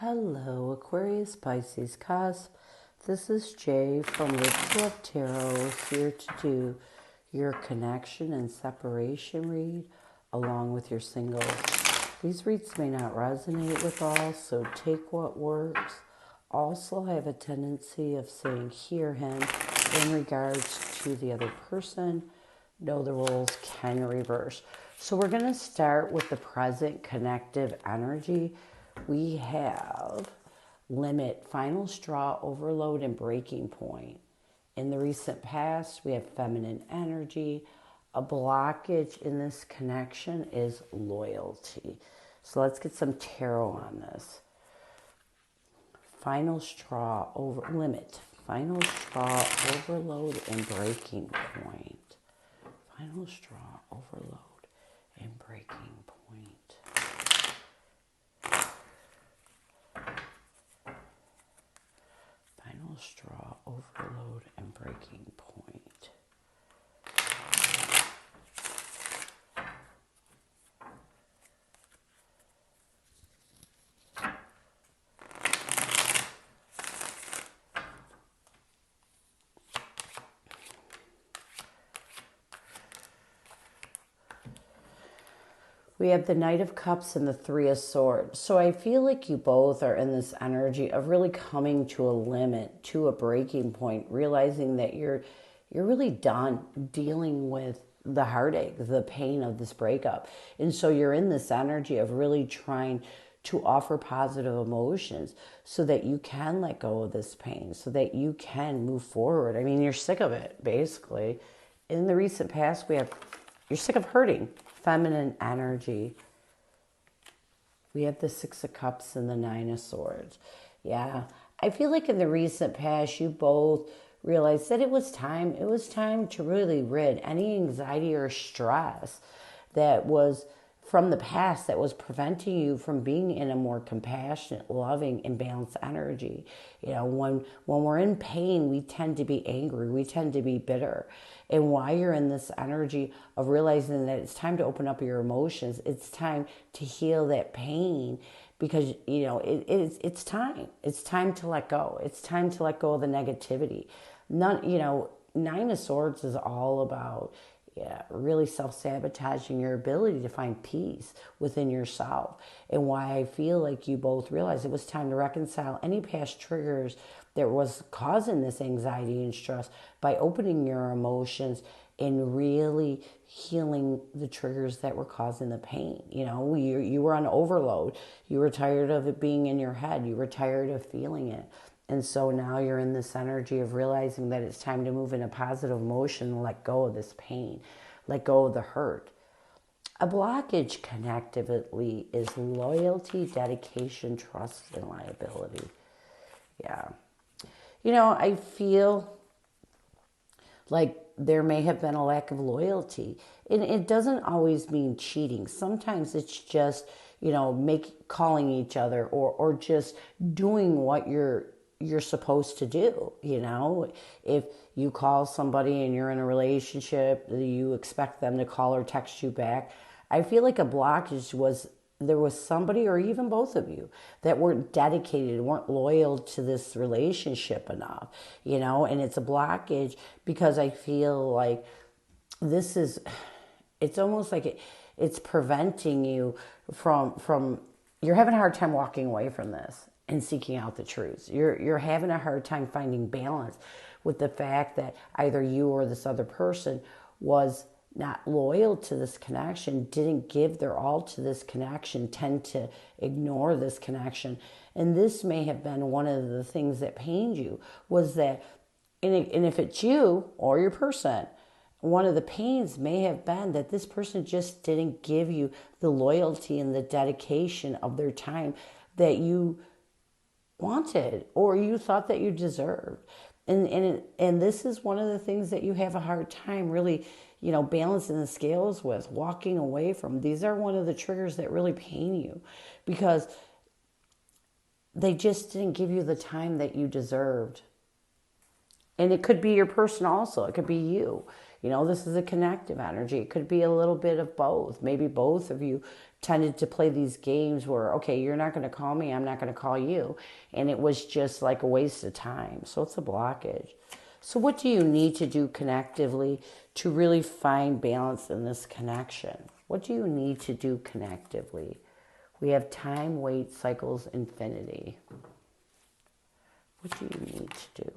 Hello, Aquarius Pisces Cusp. This is Jay from Ritual Tarot, here to do your connection and separation read along with your singles. These reads may not resonate with all, so take what works. Also have a tendency of saying hear him in regards to the other person. Know the roles can reverse. So we're going to start with the present connective energy. We have limit, final straw, overload, and breaking point. In the recent past, we have feminine energy. A blockage in this connection is loyalty. So let's get some tarot on this. Final straw, over limit. Final straw, overload, and breaking point. Final straw, overload, and breaking point. Final straw, overload, and breaking point. We have the Knight of Cups and the Three of Swords. So I feel like you both are in this energy of really coming to a limit, to a breaking point, realizing that you're really done dealing with the heartache, the pain of this breakup. And so you're in this energy of really trying to offer positive emotions so that you can let go of this pain, so that you can move forward. I mean, you're sick of it, basically. In the recent past, you're sick of hurting. Feminine energy. We have the Six of Cups and the Nine of Swords. Yeah, I feel like in the recent past, you both realized that it was time. It was time to really rid any anxiety or stress that was from the past that was preventing you from being in a more compassionate, loving, and balanced energy. You know, when we're in pain, we tend to be angry. We tend to be bitter. And while you're in this energy of realizing that it's time to open up your emotions, it's time to heal that pain, because, you know, it's time. It's time to let go. It's time to let go of the negativity. Nine of Swords is all about really self-sabotaging your ability to find peace within yourself. And why I feel like you both realized it was time to reconcile any past triggers that was causing this anxiety and stress by opening your emotions and really healing the triggers that were causing the pain. You know, you were on overload. You were tired of it being in your head. You were tired of feeling it. And so now you're in this energy of realizing that it's time to move in a positive emotion and let go of this pain, let go of the hurt. A blockage connectively is loyalty, dedication, trust, and liability. Yeah. You know, I feel like there may have been a lack of loyalty. And it doesn't always mean cheating. Sometimes it's just, calling each other or just doing what you're supposed to do. You know, if you call somebody and you're in a relationship, you expect them to call or text you back. I feel like a blockage was there was somebody, or even both of you, that weren't dedicated, weren't loyal to this relationship enough, and it's a blockage because I feel like it's almost like it's preventing you from you're having a hard time walking away from this and seeking out the truth. You're having a hard time finding balance with the fact that either you or this other person was not loyal to this connection, didn't give their all to this connection, tend to ignore this connection. And this may have been one of the things that pained you, was that, and if it's you or your person, one of the pains may have been that this person just didn't give you the loyalty and the dedication of their time that you wanted or you thought that you deserved. And this is one of the things that you have a hard time really, balancing the scales with, walking away from. These are one of the triggers that really pain you because they just didn't give you the time that you deserved. And it could be your person also. It could be you. This is a connective energy. It could be a little bit of both. Maybe both of you tended to play these games where, okay, you're not going to call me, I'm not going to call you. And it was just like a waste of time. So it's a blockage. So what do you need to do connectively to really find balance in this connection? What do you need to do connectively? We have time, weight, cycles, infinity. What do you need to do?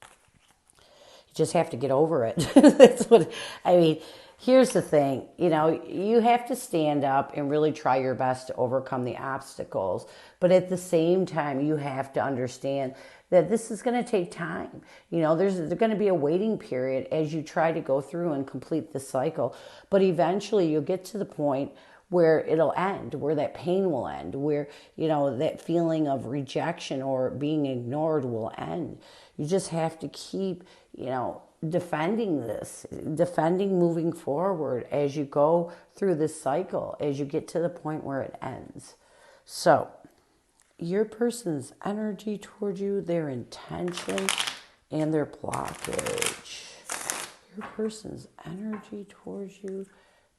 You just have to get over it. That's what I mean. Here's the thing, you have to stand up and really try your best to overcome the obstacles. But at the same time, you have to understand that this is going to take time. There's going to be a waiting period as you try to go through and complete the cycle. But eventually you'll get to the point where it'll end, where that pain will end, where, that feeling of rejection or being ignored will end. You just have to keep, defending moving forward as you go through this cycle, as you get to the point where it ends. So, your person's energy toward you, their intention, and their blockage. Your person's energy towards you,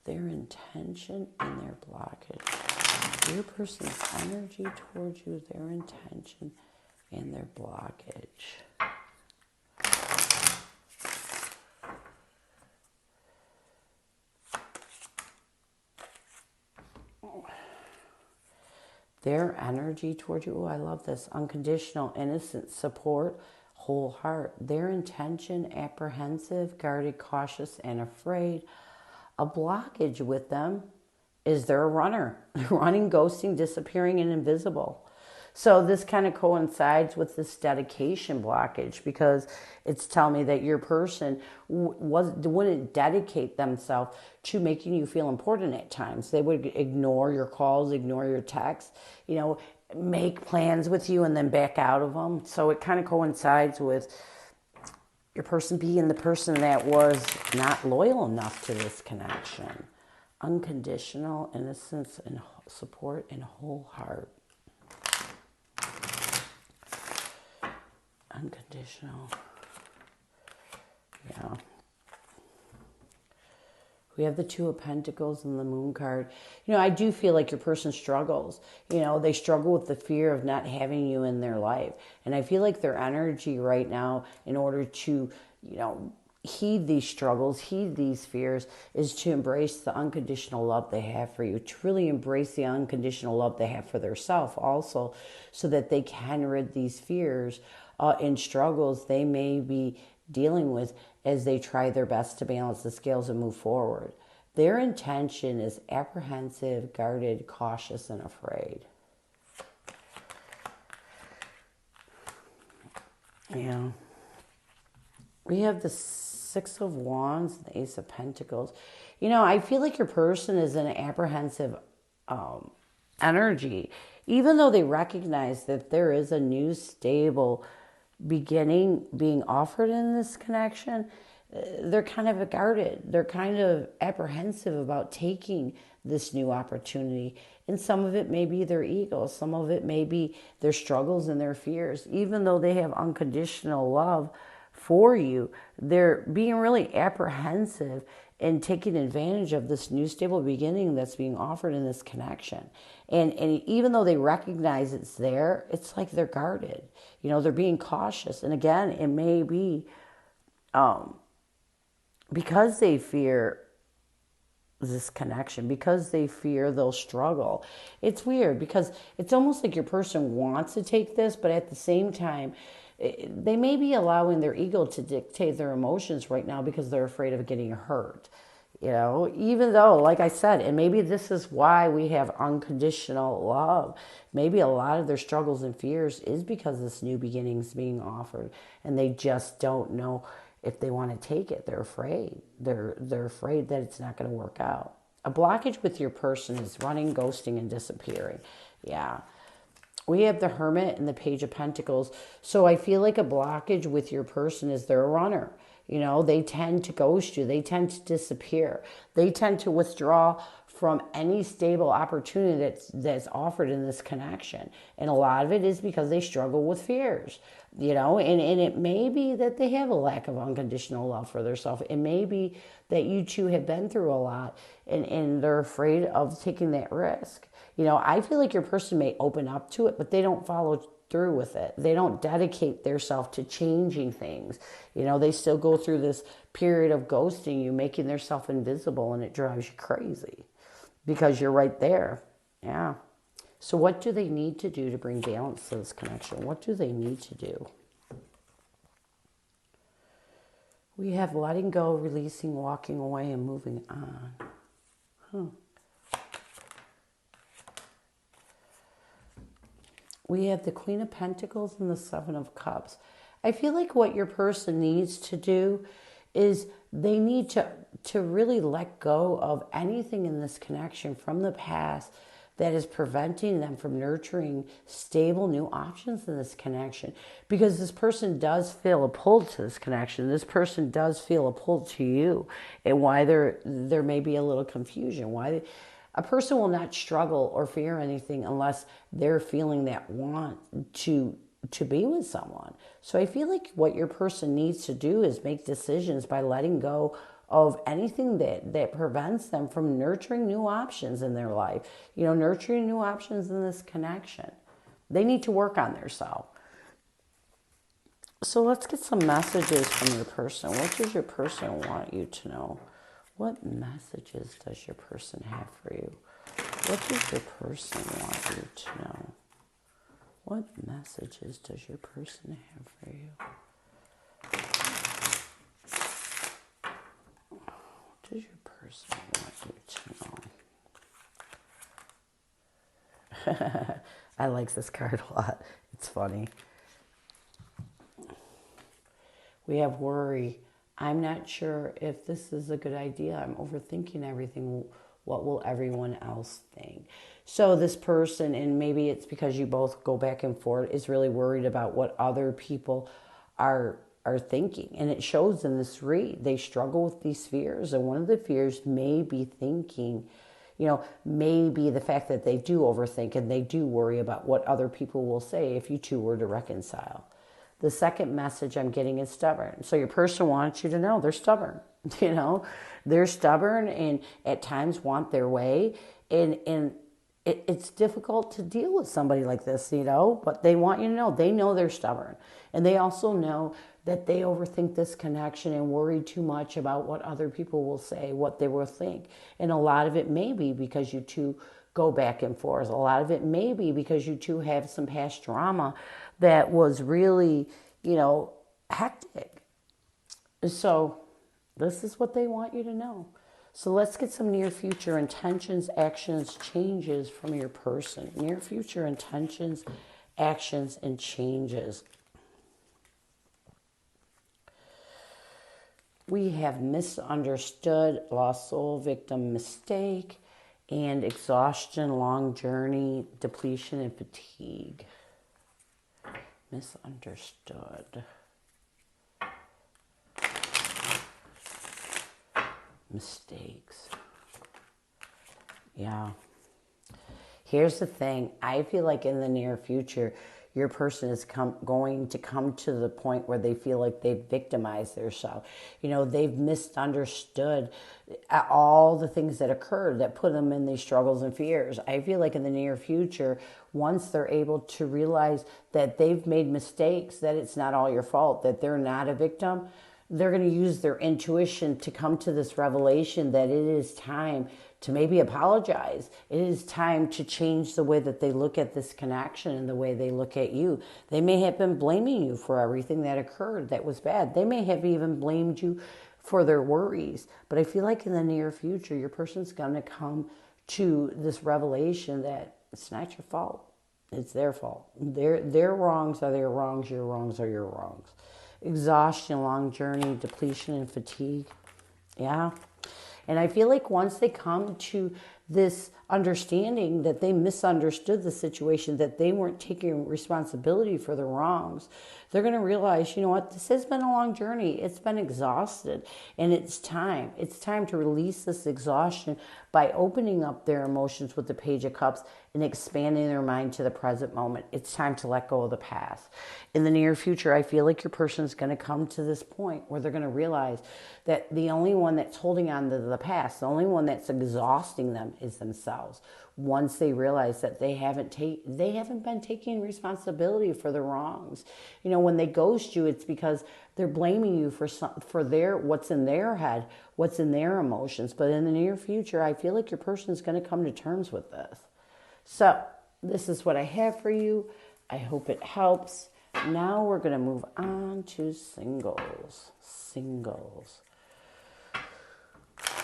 their intention, and their blockage. Your person's energy towards you, their intention, and their blockage. Their energy toward you, I love this, unconditional, innocent, support, whole heart. Their intention, apprehensive, guarded, cautious, and afraid. A blockage with them is they're a runner. Running, ghosting, disappearing, and invisible. So this kind of coincides with this dedication blockage because it's telling me that your person wouldn't dedicate themselves to making you feel important at times. They would ignore your calls, ignore your texts, make plans with you and then back out of them. So it kind of coincides with your person being the person that was not loyal enough to this connection. Unconditional innocence and support and whole heart. Unconditional. Yeah. We have the Two of Pentacles and the Moon card. I do feel like your person struggles. They struggle with the fear of not having you in their life. And I feel like their energy right now, in order to, heed these struggles, heed these fears, is to embrace the unconditional love they have for you, to really embrace the unconditional love they have for themselves also, so that they can rid these fears and struggles they may be dealing with as they try their best to balance the scales and move forward. Their intention is apprehensive, guarded, cautious, and afraid. Yeah. We have the Six of Wands, the Ace of Pentacles. I feel like your person is in an apprehensive energy. Even though they recognize that there is a new stable beginning being offered in this connection, they're kind of guarded. They're kind of apprehensive about taking this new opportunity. And some of it may be their ego. Some of it may be their struggles and their fears. Even though they have unconditional love for you, they're being really apprehensive and taking advantage of this new stable beginning that's being offered in this connection. And even though they recognize it's there, it's like they're guarded. They're being cautious. And again, it may be because they fear this connection, because they fear they'll struggle. It's weird because it's almost like your person wants to take this, but at the same time, they may be allowing their ego to dictate their emotions right now because they're afraid of getting hurt. Even though, like I said, and maybe this is why we have unconditional love. Maybe a lot of their struggles and fears is because this new beginning is being offered and they just don't know if they want to take it. They're afraid. They're afraid that it's not going to work out. A blockage with your person is running, ghosting, and disappearing. Yeah. We have the Hermit and the Page of Pentacles. So I feel like a blockage with your person is they're a runner. They tend to ghost you. They tend to disappear. They tend to withdraw from any stable opportunity that's offered in this connection. And a lot of it is because they struggle with fears, and it may be that they have a lack of unconditional love for themselves. It may be that you two have been through a lot and they're afraid of taking that risk. I feel like your person may open up to it, but they don't follow through with it. They don't dedicate themselves to changing things. They still go through this period of ghosting you, making themselves invisible, and it drives you crazy because you're right there. Yeah. So what do they need to do to bring balance to this connection? What do they need to do? We have letting go, releasing, walking away, and moving on. We have the Queen of Pentacles and the Seven of Cups. I feel like what your person needs to do is they need to really let go of anything in this connection from the past that is preventing them from nurturing stable new options in this connection. Because this person does feel a pull to this connection. This person does feel a pull to you. And why there may be a little confusion. Why a person will not struggle or fear anything unless they're feeling that want to be with someone. So I feel like what your person needs to do is make decisions by letting go of anything that prevents them from nurturing new options in their life. Nurturing new options in this connection. They need to work on themselves. So let's get some messages from your person. What does your person want you to know? What messages does your person have for you? What does your person want you to know? What messages does your person have for you? What does your person want you to know? I like this card a lot. It's funny. We have worry. I'm not sure if this is a good idea. I'm overthinking everything. What will everyone else think? So this person, and maybe it's because you both go back and forth, is really worried about what other people are thinking. And it shows in this read. They struggle with these fears. And one of the fears may be thinking, maybe the fact that they do overthink and they do worry about what other people will say if you two were to reconcile. The second message I'm getting is stubborn. So your person wants you to know they're stubborn. They're stubborn and at times want their way. And it's difficult to deal with somebody like this, but they want you to know. They know they're stubborn. And they also know that they overthink this connection and worry too much about what other people will say, what they will think. And a lot of it may be because you two go back and forth. A lot of it may be because you two have some past drama that was really, hectic. So this is what they want you to know. So let's get some near future intentions, actions, changes from your person. Near future intentions, actions, and changes. We have misunderstood, lost soul, victim, mistake, and exhaustion, long journey, depletion, and fatigue. Misunderstood. Mistakes. Yeah. Here's the thing. I feel like in the near future, your person is going to come to the point where they feel like they've victimized themselves. They've misunderstood all the things that occurred that put them in these struggles and fears. I feel like in the near future, once they're able to realize that they've made mistakes, that it's not all your fault, that they're not a victim, they're going to use their intuition to come to this revelation that it is time to maybe apologize. It is time to change the way that they look at this connection and the way they look at you. They may have been blaming you for everything that occurred that was bad. They may have even blamed you for their worries. But I feel like in the near future, your person's going to come to this revelation that it's not your fault. It's their fault. Their wrongs are their wrongs. Your wrongs are your wrongs. Exhaustion, long journey, depletion, and fatigue. Yeah. And I feel like once they come to this understanding that they misunderstood the situation, that they weren't taking responsibility for the wrongs. They're going to realize, you know what, this has been a long journey. It's been exhausted, and it's time. It's time to release this exhaustion by opening up their emotions with the Page of Cups and expanding their mind to the present moment. It's time to let go of the past. In the near future, I feel like your person is going to come to this point where they're going to realize that the only one that's holding on to the past, the only one that's exhausting them is themselves. Once they realize that they haven't been taking responsibility for the wrongs. You know, when they ghost you, it's because they're blaming you for what's in their head, what's in their emotions. But in the near future, I feel like your person is going to come to terms with this. So this is what I have for you. I hope it helps. Now we're going to move on to singles. Singles.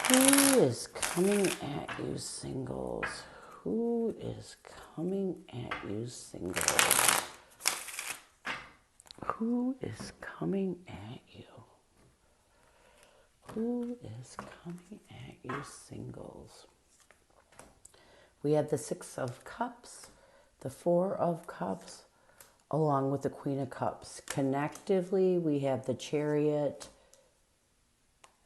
Who is coming at you, singles? Who is coming at you, singles? Who is coming at you? Who is coming at you, singles? We have the Six of Cups, the Four of Cups, along with the Queen of Cups. Connectively, we have the Chariot,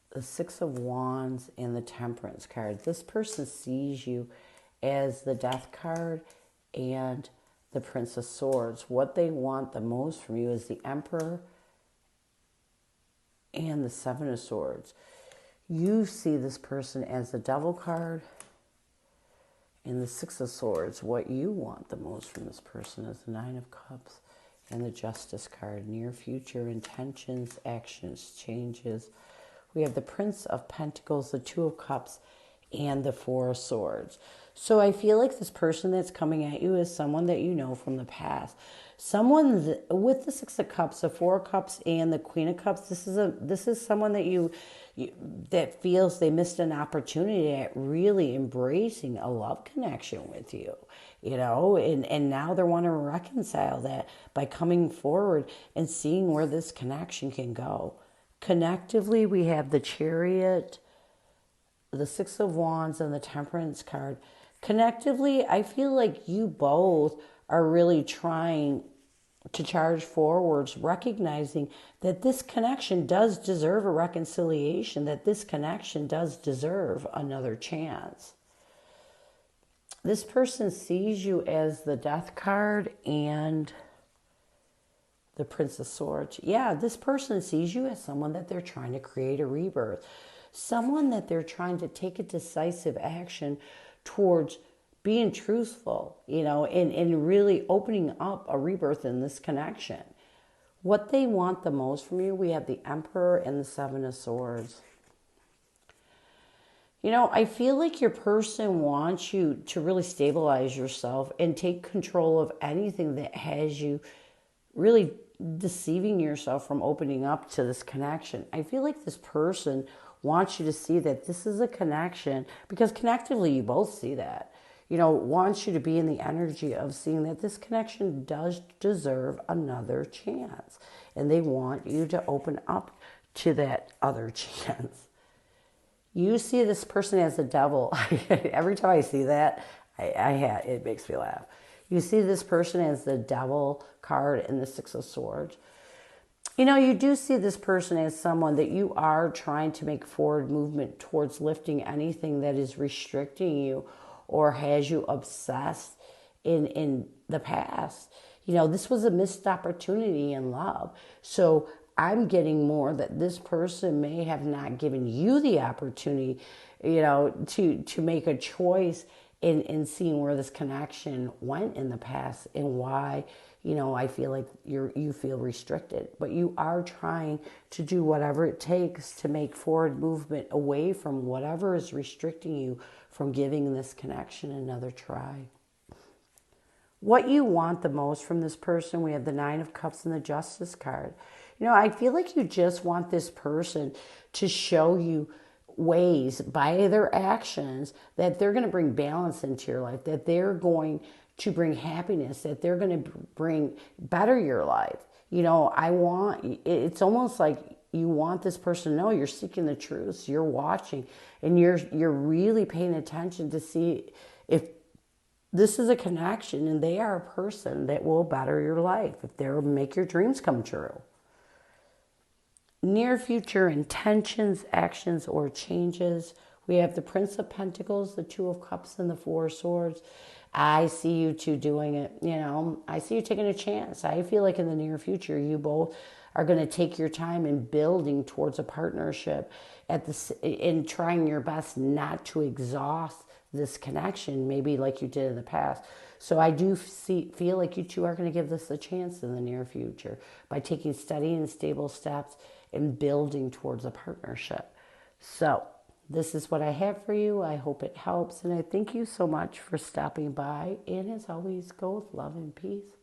the Six of Wands, and the Temperance card. This person sees you as the Death card and the Prince of Swords. What they want the most from you is the Emperor and the Seven of Swords. You see this person as the Devil card and the Six of Swords. What you want the most from this person is the Nine of Cups and the Justice card. Near future intentions, actions, changes. We have the Prince of Pentacles, the Two of Cups, and the Four of Swords. So I feel like this person that's coming at you is someone that you know from the past. Someone with the Six of Cups, the Four of Cups, and the Queen of Cups. This is someone that you that feels they missed an opportunity at really embracing a love connection with you. You know, and now they want to reconcile that by coming forward and seeing where this connection can go. Connectively, we have the Chariot, the Six of Wands, and the Temperance card. Connectively, I feel like you both are really trying to charge forwards, recognizing that this connection does deserve a reconciliation, that this connection does deserve another chance. This person sees you as the Death card and the Prince of Swords. Yeah, this person sees you as someone that they're trying to create a rebirth. Someone that they're trying to take a decisive action towards being truthful, you know, and really opening up a rebirth in this connection. What they want the most from you, we have the Emperor and the Seven of Swords. You know, I feel like your person wants you to really stabilize yourself and take control of anything that has you really deceiving yourself from opening up to this connection. I feel like this person wants you to see that this is a connection, because connectively you both see that. You know, wants you to be in the energy of seeing that this connection does deserve another chance. And they want you to open up to that other chance. You see this person as the Devil. Every time I see that, it makes me laugh. You see this person as the Devil card and the Six of Swords. You know, you do see this person as someone that you are trying to make forward movement towards lifting anything that is restricting you or has you obsessed in the past. You know, this was a missed opportunity in love. So I'm getting more that this person may have not given you the opportunity, you know, to make a choice in seeing where this connection went in the past and why, you know, I feel like you feel restricted. But you are trying to do whatever it takes to make forward movement away from whatever is restricting you from giving this connection another try. What you want the most from this person, we have the Nine of Cups and the Justice card. You know, I feel like you just want this person to show you ways by their actions that they're going to bring balance into your life, that they're going to bring happiness, that they're going to better your life. You know, it's almost like you want this person to know you're seeking the truth, you're watching, and you're really paying attention to see If this is a connection and they are a person that will better your life, if they'll make your dreams come true. Near future intentions, actions, or changes. We have the Prince of Pentacles, the Two of Cups, and the Four of Swords. I see you two doing it. I see you taking a chance. I feel like in the near future, you both are going to take your time in building towards a partnership in trying your best not to exhaust this connection, maybe like you did in the past. So I do feel like you two are going to give this a chance in the near future by taking steady and stable steps and building towards a partnership. So this is what I have for you. I hope it helps. And I thank you so much for stopping by. And as always, go with love and peace.